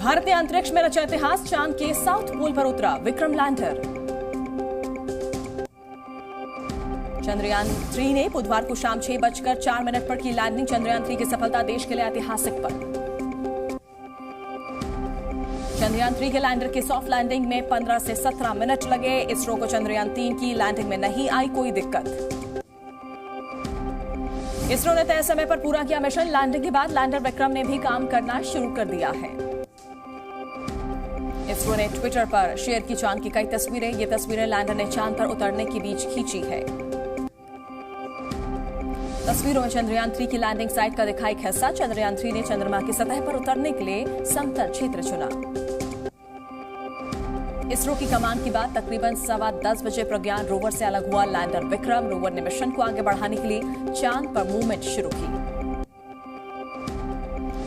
भारत ने अंतरिक्ष में रचा इतिहास, चांद के साउथ पोल पर उतरा विक्रम लैंडर। चंद्रयान 3 ने बुधवार को शाम 6:04 पर की लैंडिंग। चंद्रयान 3 की सफलता देश के लिए ऐतिहासिक पल। चंद्रयान 3 के लैंडर के सॉफ्ट लैंडिंग में 15 से 17 मिनट लगे। इसरो को चंद्रयान 3 की लैंडिंग में नहीं आई कोई दिक्कत। इसरो ने तय समय पर पूरा किया मिशन। लैंडिंग के बाद लैंडर विक्रम ने भी काम करना शुरू कर दिया है। इसरो ने ट्विटर पर शेयर की चांद की कई तस्वीरें। ये तस्वीरें लैंडर ने चांद पर उतरने के बीच खींची है। तस्वीरों में चंद्रयान 3 की लैंडिंग साइट का दिखा एक हिस्सा। चंद्रयान 3 ने चंद्रमा की सतह पर उतरने के लिए समतल क्षेत्र चुना। इसरो की कमान की बात तकरीबन 10:15 बजे प्रज्ञान रोवर से अलग हुआ लैंडर विक्रम। रोवर ने मिशन को आगे बढ़ाने के लिए चांद पर मूवमेंट शुरू की।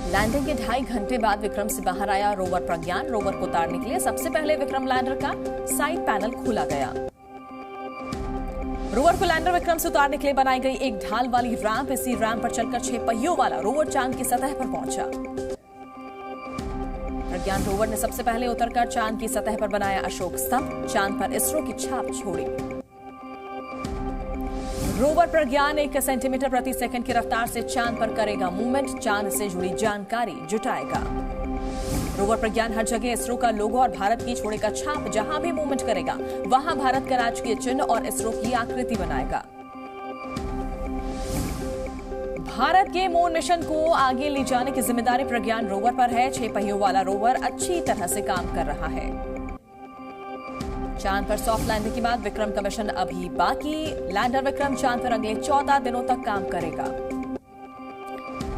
लैंडिंग के 2.5 घंटे बाद विक्रम से बाहर आया रोवर प्रज्ञान। रोवर को उतारने के लिए सबसे पहले विक्रम लैंडर का साइड पैनल खोला गया। रोवर को लैंडर विक्रम से उतारने के लिए बनाई गई एक ढाल वाली रैंप। इसी रैंप पर चलकर 6 पहियों वाला रोवर चांद की सतह पर पहुंचा। प्रज्ञान रोवर ने सबसे पहले उतरकर चांद की सतह पर बनाया अशोक स्तंभ। चांद पर इसरो की छाप छोड़ी। रोवर प्रज्ञान 1 सेंटीमीटर प्रति सेकंड की रफ्तार से चांद पर करेगा मूवमेंट। चांद से जुड़ी जानकारी जुटाएगा। रोवर प्रज्ञान हर जगह इसरो का लोगो और भारत की छोड़ेगा छाप। जहां भी मूवमेंट करेगा वहां भारत का राजकीय चिन्ह और इसरो की आकृति बनाएगा। भारत के मून मिशन को आगे ले जाने की जिम्मेदारी प्रज्ञान रोवर पर है। 6 पहियों वाला रोवर अच्छी तरह से काम कर रहा है। चांद पर सॉफ्ट लैंडिंग के बाद विक्रम का मिशन अभी बाकी। लैंडर विक्रम चांद पर अगले 14 दिनों तक काम करेगा।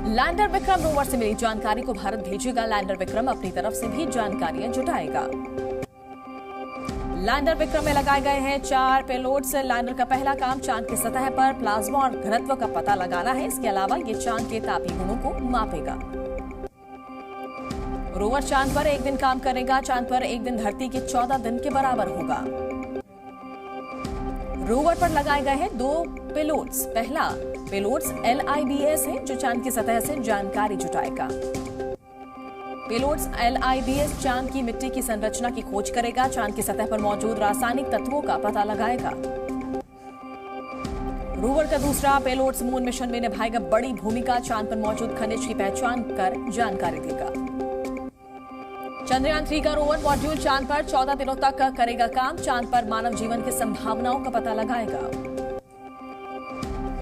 लैंडर विक्रम रोवर से मिली जानकारी को भारत भेजेगा। लैंडर विक्रम अपनी तरफ से भी जानकारियां जुटाएगा। लैंडर विक्रम में लगाए गए हैं 4 पेलोड्स। लैंडर का पहला काम चांद की सतह पर प्लाज्मा और घनत्व का पता लगाना है। इसके अलावा ये चांद के तापीय गुणों को मापेगा। रोवर चांद पर एक दिन काम करेगा। चांद पर एक दिन धरती के 14 दिन के बराबर होगा। रोवर पर लगाए गए हैं 2 पेलोड्स। पहला पेलोड्स LIBS है जो चांद की सतह से जानकारी जुटाएगा। पेलोड्स LIBS चांद की मिट्टी की संरचना की खोज करेगा। चांद की सतह पर मौजूद रासायनिक तत्वों का पता लगाएगा। रोवर का दूसरा पेलोड्स मून मिशन में निभाएगा बड़ी भूमिका। चांद पर मौजूद खनिज की पहचान कर जानकारी देगा। चंद्रयान 3 का रोवर मॉड्यूल चांद पर 14 दिनों तक करेगा काम। चांद पर मानव जीवन की संभावनाओं का पता लगाएगा।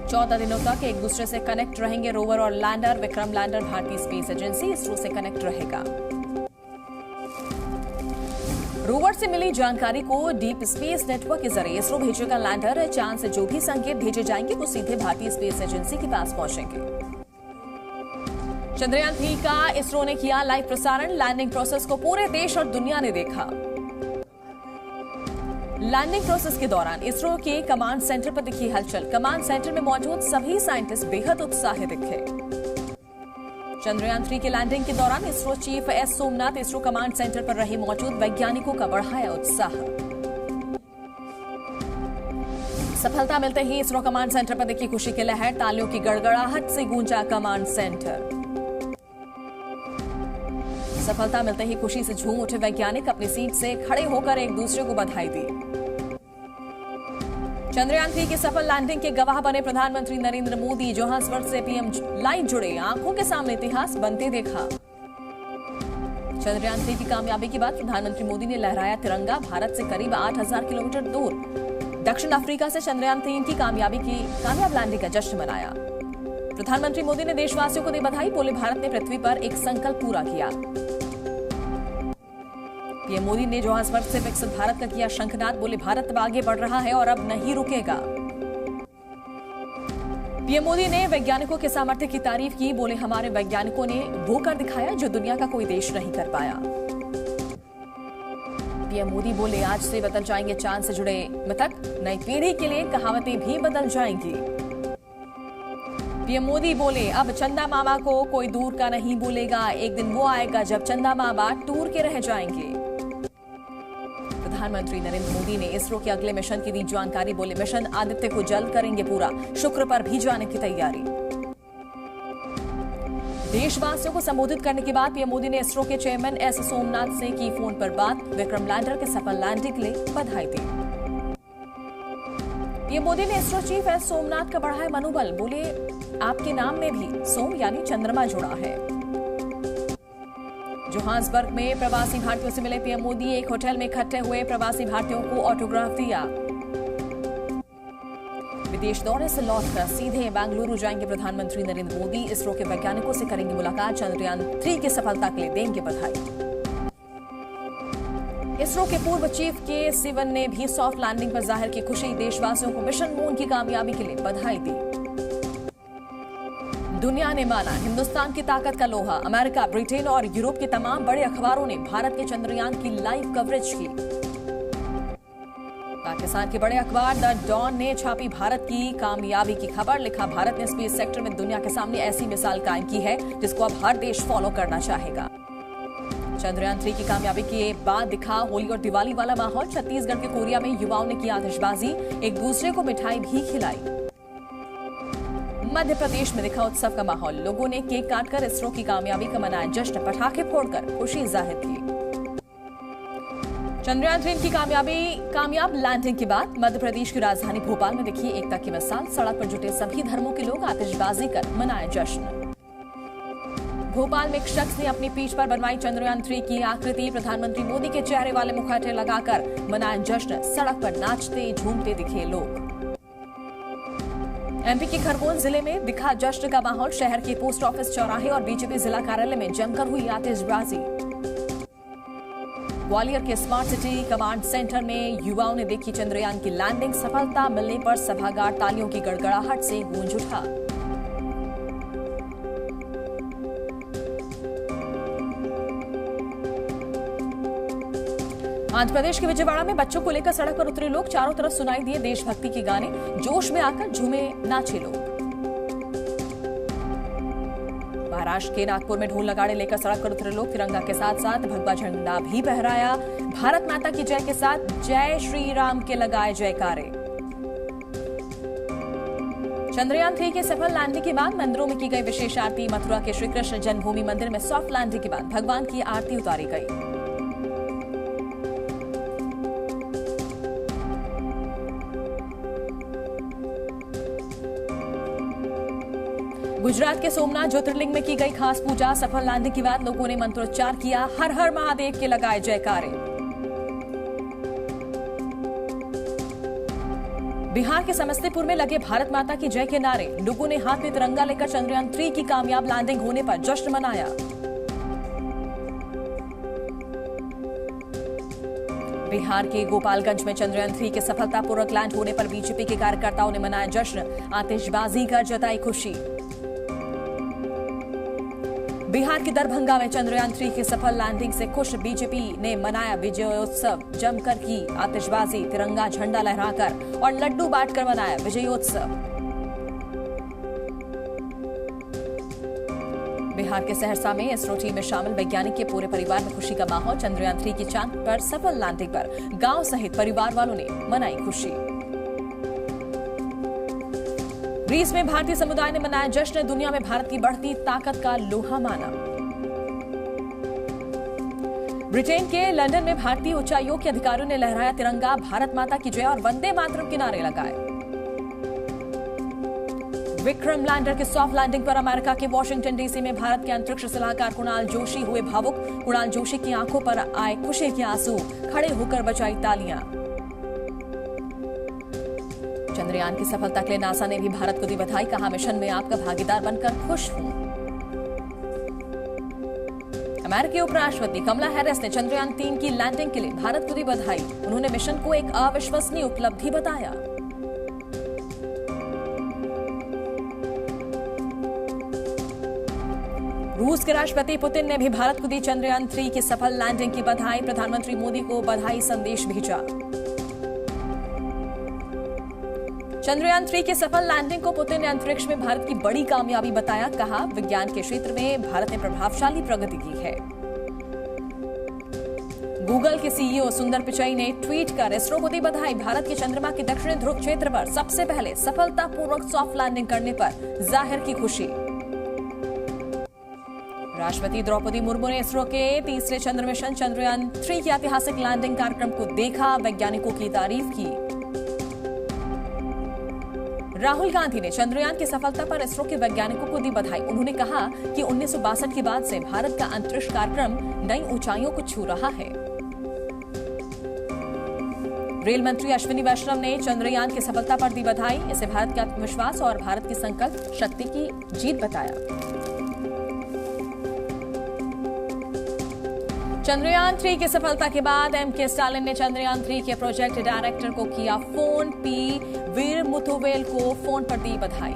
14 दिनों तक एक दूसरे से कनेक्ट रहेंगे रोवर और लैंडर। विक्रम लैंडर भारतीय स्पेस एजेंसी इसरो से कनेक्ट रहेगा। रोवर से मिली जानकारी को डीप स्पेस नेटवर्क के जरिए इसरो भेजेगा लैंडर। चांद से जो भी संकेत भेजे जाएंगे वो सीधे भारतीय स्पेस एजेंसी के पास पहुंचेंगे। चंद्रयान 3 का इसरो ने किया लाइव प्रसारण। लैंडिंग प्रोसेस को पूरे देश और दुनिया ने देखा। लैंडिंग प्रोसेस के दौरान इसरो के कमांड सेंटर पर दिखी हलचल। कमांड सेंटर में मौजूद सभी साइंटिस्ट बेहद उत्साहित दिखे। चंद्रयान 3 की लैंडिंग के दौरान ISRO chief S Somnath ISRO command centre पर रहे मौजूद वैज्ञानिकों का बढ़ाया उत्साह। सफलता मिलते ही इसरो कमांड सेंटर पर दिखी खुशी की लहर। तालियों की गड़गड़ाहट से गूंजा कमांड सेंटर। सफलता मिलते ही खुशी से झूम उठे वैज्ञानिक। अपनी सीट से खड़े होकर एक दूसरे को बधाई दी। चंद्रयान 3 की सफल लैंडिंग के गवाह बने प्रधानमंत्री नरेंद्र मोदी। जोहान्सबर्ग से PM लाइव जुड़े। आंखों के सामने इतिहास बनते देखा। चंद्रयान 3 की कामयाबी के बाद प्रधानमंत्री मोदी ने लहराया तिरंगा। भारत से करीब 8000 किलोमीटर दूर दक्षिण अफ्रीका से चंद्रयान 3 की कामयाब लैंडिंग का जश्न मनाया। प्रधानमंत्री मोदी ने देशवासियों को दी बधाई। बोले भारत ने पृथ्वी पर एक संकल्प पूरा किया। PM मोदी ने जोहान्सबर्ग से विकसित भारत का किया शंखनाद। बोले भारत अब आगे बढ़ रहा है और अब नहीं रुकेगा। PM मोदी ने वैज्ञानिकों के सामर्थ्य की तारीफ की। बोले हमारे वैज्ञानिकों ने वो कर दिखाया जो दुनिया का कोई देश नहीं कर पाया। PM मोदी बोले आज से बदल जाएंगे चांद से जुड़े मिथक। नई पीढ़ी के लिए कहावतें भी बदल जाएंगी। PM मोदी बोले अब चंदा मामा को कोई दूर का नहीं भूलेगा। एक दिन वो आएगा जब चंदा मामा टूर के रह जाएंगे। प्रधानमंत्री नरेंद्र मोदी ने इसरो के अगले मिशन की दी जानकारी। बोले मिशन आदित्य को जल्द करेंगे पूरा। शुक्र पर भी जाने की तैयारी। देशवासियों को संबोधित करने के बाद पीएम मोदी ने इसरो के चेयरमैन एस सोमनाथ से की फोन पर बात। विक्रम लैंडर के सफल लैंडिंग के लिए बधाई दी। पीएम मोदी ने इसरो चीफ एस सोमनाथ का बढ़ाया मनोबल। बोले, आपके नाम में भी सोम यानी चंद्रमा जुड़ा है। जोहान्सबर्ग में प्रवासी भारतीयों से मिले पीएम मोदी। एक होटल में इकट्ठे हुए प्रवासी भारतीयों को ऑटोग्राफ दिया। विदेश दौरे से लौटकर सीधे बेंगलुरु जाएंगे प्रधानमंत्री नरेंद्र मोदी। इसरो के वैज्ञानिकों से करेंगे मुलाकात। चंद्रयान 3 की सफलता के लिए देंगे बधाई। इसरो के पूर्व चीफ के सिवन ने भी सॉफ्ट लैंडिंग पर जाहिर की खुशी। देशवासियों को मिशन मून की कामयाबी के लिए बधाई दी। दुनिया ने माना हिंदुस्तान की ताकत का लोहा। अमेरिका, ब्रिटेन और यूरोप के तमाम बड़े अखबारों ने भारत के चंद्रयान की लाइव कवरेज की। पाकिस्तान के बड़े अखबार द डॉन ने छापी भारत की कामयाबी की खबर। लिखा, भारत ने स्पेस सेक्टर में दुनिया के सामने ऐसी मिसाल कायम की है जिसको अब हर देश फॉलो करना चाहेगा। चंद्रयान 3 की कामयाबी के बाद दिखा होली और दिवाली वाला माहौल। छत्तीसगढ़ के कोरिया में युवाओं ने की आतिशबाजी। एक दूसरे को मिठाई भी खिलाई। मध्य प्रदेश में दिखा उत्सव का माहौल। लोगों ने केक काटकर इसरो की कामयाबी का मनाया जश्न। पटाखे फोड़कर खुशी जाहिर की। चंद्रयान 3 की कामयाब लैंडिंग के बाद मध्य प्रदेश की राजधानी भोपाल में दिखी एकता की मिसाल। सड़क पर जुटे सभी धर्मों के लोग आतिशबाजी कर मनाए जश्न। भोपाल में एक शख्स ने अपनी पीठ पर बनवाई चंद्रयान 3 की आकृति। प्रधानमंत्री मोदी के चेहरे वाले मुखौटे लगाकर मनाए जश्न। सड़क पर नाचते झूमते दिखे लोग। एमपी के खरगोन जिले में दिखा जश्न का माहौल। शहर के पोस्ट ऑफिस चौराहे और बीजेपी जिला कार्यालय में जमकर हुई आतिशबाजी। ग्वालियर के स्मार्ट सिटी कमांड सेंटर में युवाओं ने देखी चंद्रयान की लैंडिंग। सफलता मिलने पर सभागार तालियों की गड़गड़ाहट से गूंज उठा। आंध्र प्रदेश के विजयवाड़ा में बच्चों को लेकर सड़क पर उतरे लोग। चारों तरफ सुनाई दिए देशभक्ति के गाने। जोश में आकर झूमे नाचे लोग। महाराष्ट्र के नागपुर में ढोल नगाड़े लेकर सड़क पर उतरे लोग। तिरंगा के साथ साथ भगवा झंडा भी फहराया। भारत माता की जय के साथ जय श्री राम के लगाए जयकारे। चंद्रयान 3 के सफल लैंडिंग के बाद मंदिरों में की गई विशेष आरती। मथुरा के श्री कृष्ण जन्मभूमि मंदिर में सॉफ्ट लैंडिंग के बाद भगवान की आरती उतारी गई। गुजरात के सोमनाथ ज्योतिर्लिंग में की गई खास पूजा। सफल लैंडिंग के बाद लोगों ने मंत्रोच्चार किया। हर हर महादेव के लगाए जयकारे। बिहार के समस्तीपुर में लगे भारत माता की जय के नारे। लोगों ने हाथ में तिरंगा लेकर चंद्रयान 3 की कामयाब लैंडिंग होने पर जश्न मनाया। बिहार के गोपालगंज में चंद्रयान 3 के सफलतापूर्वक लैंड होने पर बीजेपी के कार्यकर्ताओं ने मनाया जश्न। आतिशबाजी कर जताई खुशी। बिहार के दरभंगा में चंद्रयान 3 के सफल लैंडिंग से खुश बीजेपी ने मनाया विजयोत्सव। जमकर की आतिशबाजी, तिरंगा झंडा लहराकर और लड्डू बांटकर मनाया विजयोत्सव। बिहार के सहरसा में इसरो टीम में शामिल वैज्ञानिक के पूरे परिवार में खुशी का माहौल। चंद्रयान 3 की चांद पर सफल लैंडिंग पर गांव सहित परिवार वालों ने मनाई खुशी। ग्रीस में भारतीय समुदाय ने मनाया जश्न। दुनिया में भारत की बढ़ती ताकत का लोहा माना। ब्रिटेन के लंदन में भारतीय उच्चायोग के अधिकारियों ने लहराया तिरंगा। भारत माता की जय और वंदे मातरम के नारे लगाए। विक्रम लैंडर के सॉफ्ट लैंडिंग पर अमेरिका के वॉशिंगटन डीसी में भारत के अंतरिक्ष सलाहकार कुणाल जोशी हुए भावुक। कुणाल जोशी की आंखों पर आए खुशी के आंसू। खड़े होकर बजाई तालियां। चंद्रयान की सफलता के लिए नासा ने भी भारत को दी बधाई। कहा, मिशन में आपका भागीदार बनकर खुश हूं। अमेरिकी उपराष्ट्रपति कमला हैरिस ने चंद्रयान 3 की लैंडिंग के लिए भारत को दी बधाई। उन्होंने मिशन को एक अविश्वसनीय उपलब्धि बताया। रूस के राष्ट्रपति पुतिन ने भी भारत को दी चंद्रयान 3 की सफल लैंडिंग की बधाई। प्रधानमंत्री मोदी को बधाई संदेश भेजा। चंद्रयान 3 के सफल लैंडिंग को पुतिन ने अंतरिक्ष में भारत की बड़ी कामयाबी बताया। कहा, विज्ञान के क्षेत्र में भारत ने प्रभावशाली प्रगति की है। गूगल के सीईओ सुंदर पिचाई ने ट्वीट कर इसरो को दी बधाई। भारत के चंद्रमा के दक्षिणी ध्रुव क्षेत्र पर सबसे पहले सफलतापूर्वक सॉफ्ट लैंडिंग करने पर जाहिर की खुशी। राष्ट्रपति द्रौपदी मुर्मू ने इसरो के तीसरे चंद्र मिशन चंद्रयान 3 के ऐतिहासिक लैंडिंग कार्यक्रम को देखा, वैज्ञानिकों की तारीफ की। राहुल गांधी ने चंद्रयान की सफलता पर इसरो के वैज्ञानिकों को दी बधाई। उन्होंने कहा कि 1962 के बाद से भारत का अंतरिक्ष कार्यक्रम नई ऊंचाइयों को छू रहा है। रेल मंत्री अश्विनी वैष्णव ने चंद्रयान की सफलता पर दी बधाई। इसे भारत के आत्मविश्वास और भारत की संकल्प शक्ति की जीत बताया। चंद्रयान 3 की सफलता के बाद एम.के. स्टालिन ने चंद्रयान 3 के प्रोजेक्ट डायरेक्टर को किया फोन। पी. वीर मुथुवेल को फोन पर दी बधाई।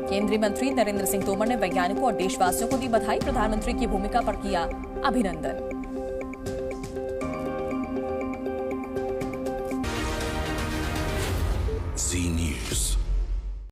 केंद्रीय मंत्री नरेंद्र सिंह तोमर ने वैज्ञानिकों और देशवासियों को दी बधाई। प्रधानमंत्री की भूमिका पर किया अभिनंदन।